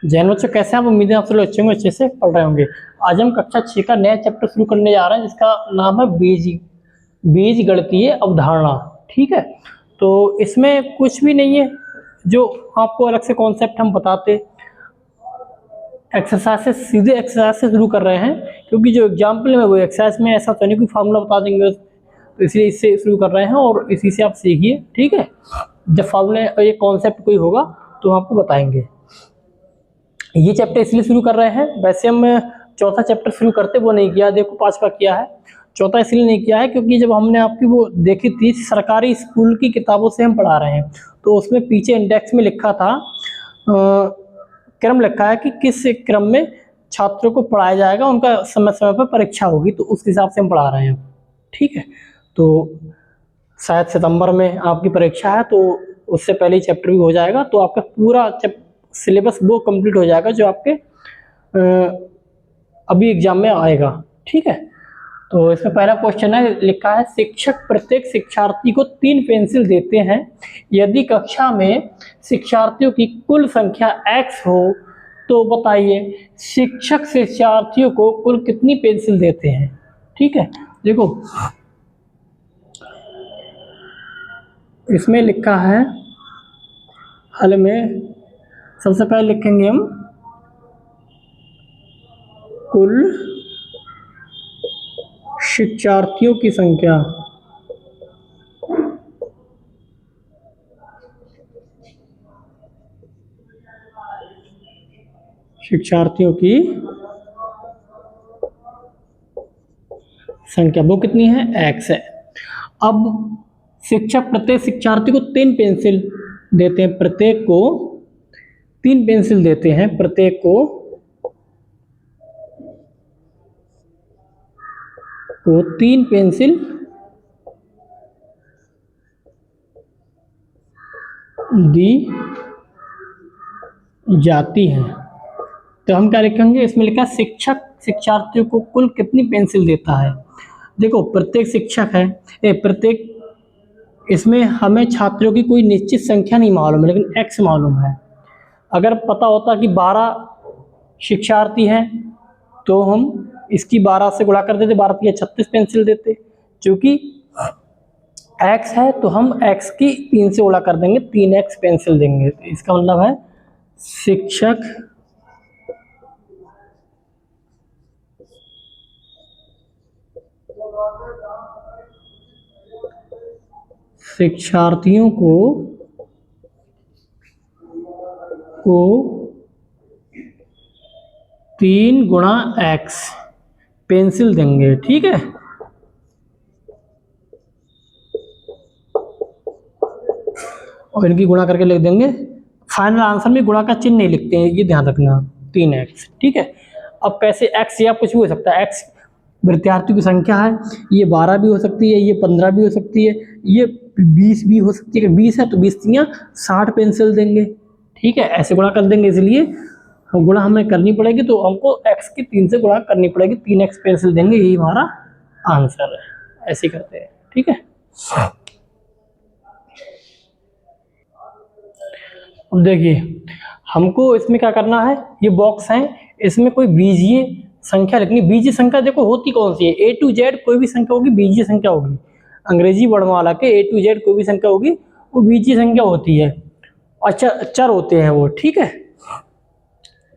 जैन बच्चों कैसे हैं आप? उम्मीद है आप सब लोग अच्छे होंगे, अच्छे से पढ़ रहे होंगे। आज हम कक्षा 6 का नया चैप्टर शुरू करने जा रहे हैं जिसका नाम है बीजगणितीय अवधारणा। ठीक है, तो इसमें कुछ भी नहीं है जो आपको अलग से कॉन्सेप्ट हम बताते। एक्सरसाइज से सीधे एक्सरसाइज से शुरू कर रहे हैं, क्योंकि जो एग्जाम्पल है वो एक्सरसाइज में ऐसा तो नहीं कोई फार्मूला बता देंगे, तो इसलिए इससे शुरू कर रहे हैं और इसी से आप सीखिए। ठीक है, जब फार्मूला ये कॉन्सेप्ट कोई होगा तो हम आपको बताएंगे। ये चैप्टर इसलिए शुरू कर रहे हैं, वैसे हम चौथा चैप्टर शुरू करते वो नहीं किया, देखो पांचवा किया है। चौथा इसलिए नहीं किया है क्योंकि जब हमने आपकी वो देखी थी सरकारी स्कूल की किताबों से हम पढ़ा रहे हैं, तो उसमें पीछे इंडेक्स में लिखा था क्रम लिखा है कि किस क्रम में छात्रों को पढ़ाया जाएगा, उनका समय समय पर परीक्षा होगी, तो उस हिसाब से हम पढ़ा रहे हैं। ठीक है, तो शायद सितंबर में आपकी परीक्षा है, तो उससे पहले ही चैप्टर भी हो जाएगा, तो आपका पूरा सिलेबस वो कंप्लीट हो जाएगा जो आपके अभी एग्जाम में आएगा। ठीक है, तो इसमें पहला क्वेश्चन है, लिखा है शिक्षक प्रत्येक शिक्षार्थी को 3 पेंसिल देते हैं, यदि कक्षा में शिक्षार्थियों की कुल संख्या x हो तो बताइए शिक्षक शिक्षार्थियों को कुल कितनी पेंसिल देते हैं। ठीक है, देखो इसमें लिखा है, हल में सबसे पहले लिखेंगे हम कुल शिक्षार्थियों की संख्या। शिक्षार्थियों की संख्या वो कितनी है, x है। अब शिक्षक प्रत्येक शिक्षार्थी को 3 पेंसिल देते हैं, प्रत्येक को 3 पेंसिल देते हैं, प्रत्येक को 3 पेंसिल दी जाती हैं। तो हम क्या लिखेंगे, इसमें लिखा शिक्षक शिक्षार्थियों को कुल कितनी पेंसिल देता है। देखो प्रत्येक शिक्षक है, प्रत्येक, इसमें हमें छात्रों की कोई निश्चित संख्या नहीं मालूम है, लेकिन x मालूम है। अगर पता होता कि 12 शिक्षार्थी हैं तो हम इसकी 12 से गुणा कर देते, 12 या 36 पेंसिल देते। क्योंकि x है तो हम x की 3 से गुणा कर देंगे, 3x पेंसिल देंगे। तो इसका मतलब है शिक्षक शिक्षार्थियों को 3 गुणा x पेंसिल देंगे। ठीक है, और इनकी गुणा करके लिख देंगे। फाइनल आंसर में गुणा का चिन्ह नहीं लिखते हैं, ये ध्यान रखना, 3x। ठीक है, अब कैसे x या कुछ भी हो सकता है, x विद्यार्थियों की संख्या है, ये 12 भी हो सकती है, ये 15 भी हो सकती है, ये 20 भी हो सकती है। 20 है तो 20 3 60 पेंसिल देंगे। ठीक है, ऐसे गुणा कर देंगे, इसलिए हम गुणा हमें करनी पड़ेगी, तो हमको x की 3 से गुणा करनी पड़ेगी, 3x पेंसिल देंगे, यही हमारा आंसर है। ऐसे करते हैं। ठीक है, अब देखिए हमको इसमें क्या करना है, ये बॉक्स है, इसमें कोई बीजीय संख्या लिखनी। बीजीय संख्या देखो होती कौन सी है, A to Z कोई भी संख्या होगी बीजीय संख्या होगी। अंग्रेजी वर्णमाला के A to Z कोई भी संख्या होगी वो बीजीय संख्या होती है। अच्छा, चर होते हैं वो। ठीक है,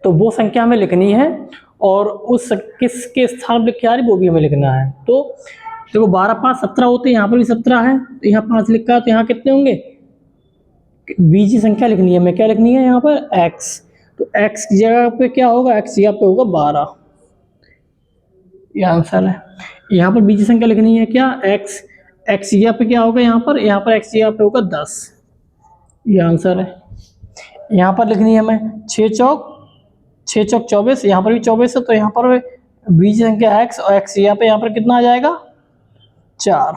तो वो संख्या हमें लिखनी है और उस किसके स्थान पर लिखी आ रही वो भी हमें लिखना है। तो देखो 12 5 17 होते हैं, यहाँ पर भी 17 है, तो यहाँ 5 लिखा है, तो यहाँ कितने होंगे, बीजीय संख्या लिखनी है, हमें क्या लिखनी है यहाँ पर x। तो x की जगह पे क्या होगा, x यहाँ पे होगा 12, ये आंसर है। यहाँ पर बीजीय संख्या लिखनी है क्या, x, x यहाँ पे क्या होगा, यहाँ पर x यहाँ पे होगा 10, ये आंसर है। यहाँ पर लिखनी है हमें 6 चौक 24, यहाँ पर भी 24 है, तो यहाँ पर बीजीय संख्या x और x यहाँ पर कितना आ जाएगा 4।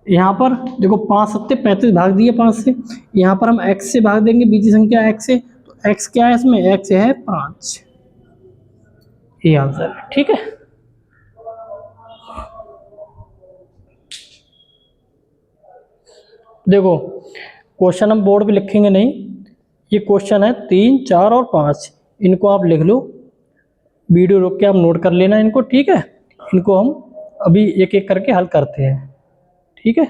यहाँ पर देखो 5 सत्ते 35 भाग दिए 5 से, यहाँ पर हम x से भाग देंगे, बीजीय संख्या x से, तो x क्या है इसमें, x है 5, ये आंसर है। ठीक है, देखो क्वेश्चन हम बोर्ड पे लिखेंगे नहीं, ये क्वेश्चन है 3, 4 और 5, इनको आप लिख लो, वीडियो रोक के आप नोट कर लेना इनको, ठीक है। इनको हम अभी एक एक करके हल करते हैं, ठीक है।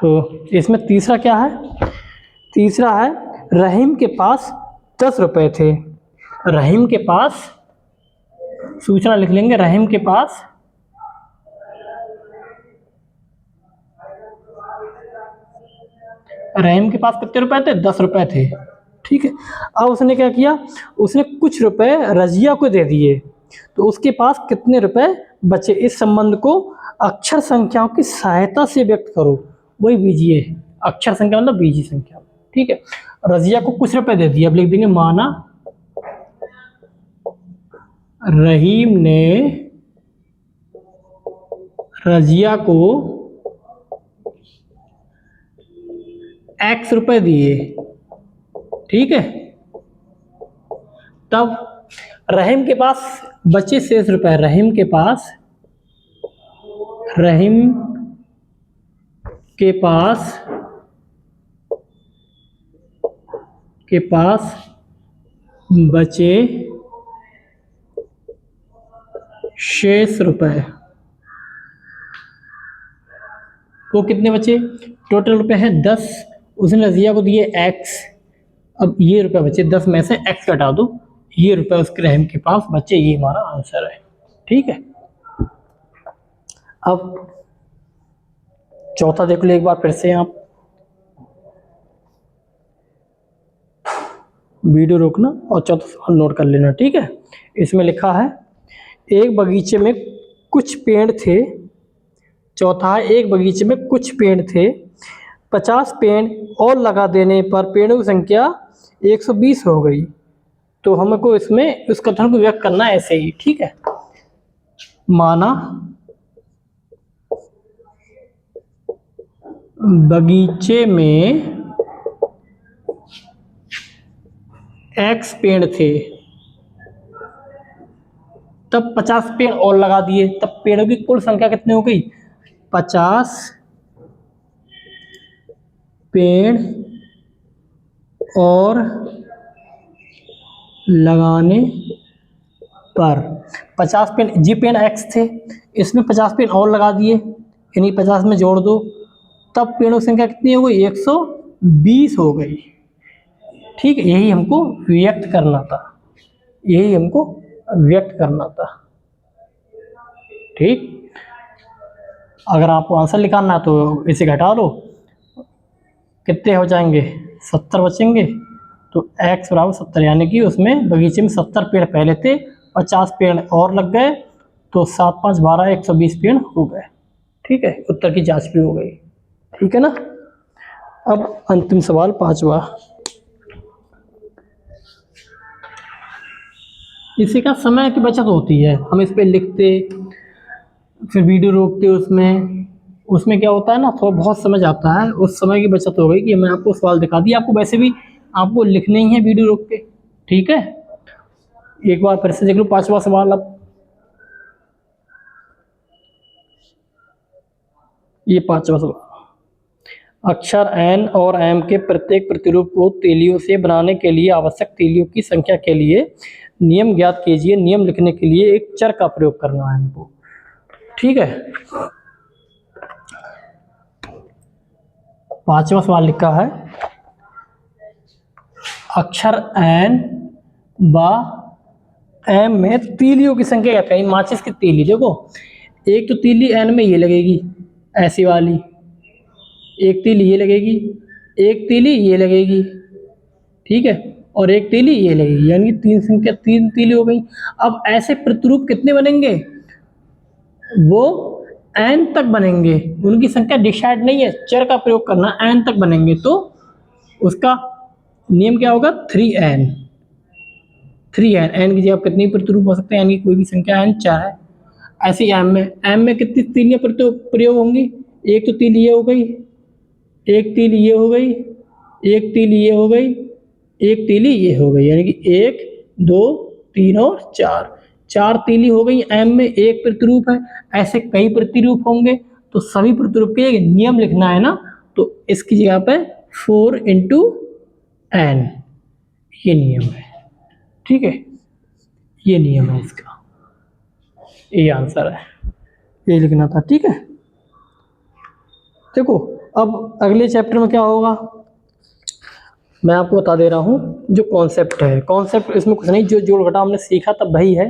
तो इसमें तीसरा क्या है, तीसरा है रहीम के पास 10 रुपए थे। रहीम के पास, सूचना लिख लेंगे, रहीम के पास कितने रुपए थे, 10 रुपए थे, ठीक है। अब उसने क्या किया, उसने कुछ रुपए रजिया को दे दिए, तो उसके पास कितने रुपए बचे। इस संबंध को अक्षर संख्याओं की सहायता से व्यक्त करो, वही बीजीय, अक्षर संख्या मतलब बीजीय संख्या, ठीक है। रजिया को कुछ रुपए दे दिए, अब लिख देंगे माना रहीम ने रजिया को x रुपए दिए, ठीक है। तब रहीम के पास बचे शेष रुपए, रहीम के पास बचे शेष रुपए, वो कितने बचे, टोटल रुपए हैं 10, उसने रजिया को दिए x, अब ये रुपए बचे, 10 में से x घटा दो, ये रुपए उसके रहीम के पास बचे, ये हमारा आंसर है, ठीक है। अब चौथा देख लो एक बार फिर से, आप वीडियो रोकना और चौथा सवाल नोट कर लेना, ठीक है। इसमें लिखा है एक बगीचे में कुछ पेड़ थे, चौथा है एक बगीचे में कुछ पेड़ थे, 50 पेड़ और लगा देने पर पेड़ों की संख्या 120 हो गई। तो हमको इसमें उस कथन को व्यक्त करना है ऐसे ही, ठीक है। माना बगीचे में x पेड़ थे, तब 50 पेड़ और लगा दिए, तब पेड़ों की कुल संख्या कितनी हो गई, 50 पेड़ और लगाने पर, 50 पेड़, जी पेड़ x थे, इसमें 50 पेड़ और लगा दिए, यानी 50 में जोड़ दो, तब पेड़ों की संख्या कितनी हो गई, 120 हो गई, ठीक है। यही हमको व्यक्त करना था, ठीक। अगर आपको आंसर निकालना है तो इसे घटा लो, कितने हो जाएंगे, 70 बचेंगे, तो x बराबर 70, यानी कि उसमें बगीचे में 70 पेड़ पहले थे, 50 पेड़ और लग गए, तो 7 5 12 120 पेड़ हो गए, ठीक है। उत्तर की जांच भी हो गई, ठीक है ना। अब अंतिम सवाल 5वां, इसी का समय की बचत होती है, हम इस पे लिखते फिर वीडियो रोकते, उसमें क्या होता है ना, थोड़ा बहुत समय जाता है, उस समय की बचत हो गई कि मैं आपको सवाल दिखा दिया, आपको वैसे भी आपको लिखने ही है वीडियो रोक के, ठीक है। एक बार फिर से देख लो 5वां सवाल। अब ये 5वां सवाल, अक्षर n और m के प्रत्येक प्रतिरूप को तीलियों से बनाने के लिए आवश्यक तीलियों की संख्या के लिए नियम ज्ञात कीजिए। नियम लिखने के लिए एक चर का प्रयोग करना है हमको, ठीक है। 5वां सवाल लिखा है अक्षर n व m में तीलियों की संख्या क्या है। माचिस की तीली देखो, एक तो तीली n में ये लगेगी ऐसी वाली, एक तीली ये लगेगी, एक तीली ये लगेगी, ठीक है, और एक तीली ये लगेगी, यानी तीन तीली हो गई। अब ऐसे प्रतिरूप कितने बनेंगे, वो n तक बनेंगे, उनकी संख्या डिसाइड नहीं है, चर का प्रयोग करना, n तक बनेंगे, तो उसका नियम क्या होगा, 3n n की जगह कितनी प्रतिरूप हो सकते हैं, n की कोई भी संख्या, n 4 है। ऐसे ही m में कितनी तीलियां प्रयोग होंगी, एक तो तीली ये हो गई, एक तीली ये हो गई, एक तीली ये हो गई, एक तीली ये हो गई, यानी कि 1 2 3 और 4 तीली हो गई। m में एक प्रतिरूप है, ऐसे कई प्रतिरूप होंगे, तो सभी प्रतिरूप के एक नियम लिखना है ना, तो इसकी जगह पे 4 × एन, ये नियम है, ठीक है, ये नियम है इसका, ये आंसर है, ये लिखना था, ठीक है। देखो अब अगले चैप्टर में क्या होगा मैं आपको बता दे रहा हूँ। जो कॉन्सेप्ट है, कॉन्सेप्ट इसमें कुछ नहीं, जो जोड़ घटाव हमने सीखा तब वही है।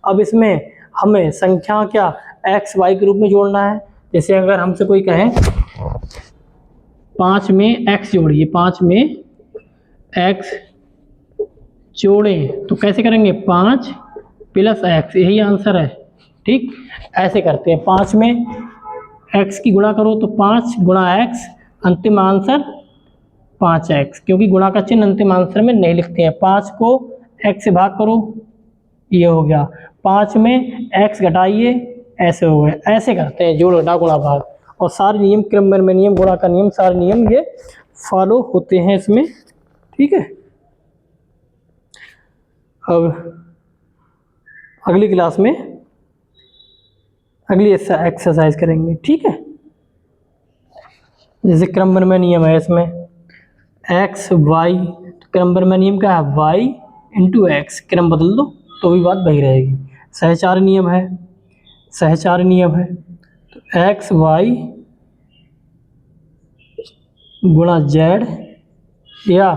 अब इसमें हमें संख्या क्या एक्स वाई के रूप में जोड़ना है। जैसे अगर हमसे कोई कहे 5 में एक्स जोड़िए, 5 में एक्स जोड़ें तो कैसे करेंगे, 5 प्लस एक्स, यही आंसर है, ठीक। ऐसे करते हैं, 5 में एक्स की गुणा करो तो 5 गुणा एक्स, अंतिम आंसर 5x, क्योंकि गुणा का चिन्ह अंतिम आंसर में नहीं लिखते हैं। 5 को x से भाग करो, ये हो गया, 5 में x घटाइए, ऐसे हो गए। ऐसे करते हैं जोड़ घटा गुणा भाग, और सारे नियम, क्रमबद्ध में नियम, गुणा का नियम, सारे नियम ये फॉलो होते हैं इसमें, ठीक है। अब अगली क्लास में अगली एक्सरसाइज करेंगे, ठीक है। जैसे क्रमबद्ध में नियम है इसमें एक्स वाई, क्रमबद्ध में नियम क्या है, वाई इंटू एक्स, क्रम बदल दो तो भी बात वही रहेगी। सहचार नियम है, सहचार नियम है, तो एक्स वाई गुणा जेड या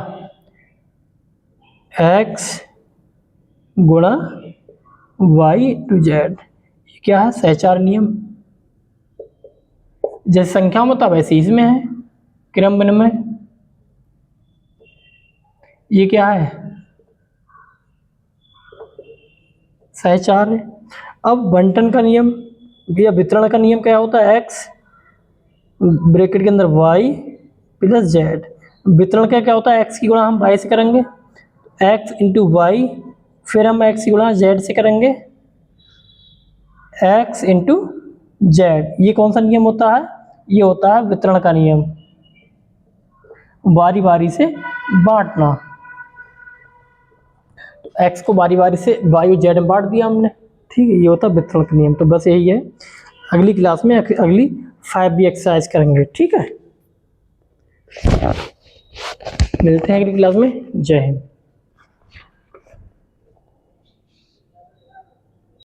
एक्स गुणा वाई इंटू जेड, ये क्या है, सहचार नियम। जैसे संख्या में था वैसे इसमें है, क्रमबद्ध में ये क्या है, सहचार है। अब बंटन का नियम या वितरण का नियम क्या होता है, एक्स ब्रैकेट के अंदर वाई प्लस जेड, वितरण का क्या होता है, एक्स की गुणा हम वाई से करेंगे, एक्स इंटू वाई, फिर हम एक्स की गुणा जेड से करेंगे, एक्स इंटू जेड। ये कौन सा नियम होता है, ये होता है वितरण का नियम, बारी बारी से बांटना। तो एक्स को बारी बारी से वाई और जेड में बांट दिया हमने, ठीक है, ये होता है वितरण का नियम। तो बस यही है, अगली क्लास में अगली 5B एक्सरसाइज करेंगे, ठीक है। मिलते हैं अगली क्लास में, जय हिंद।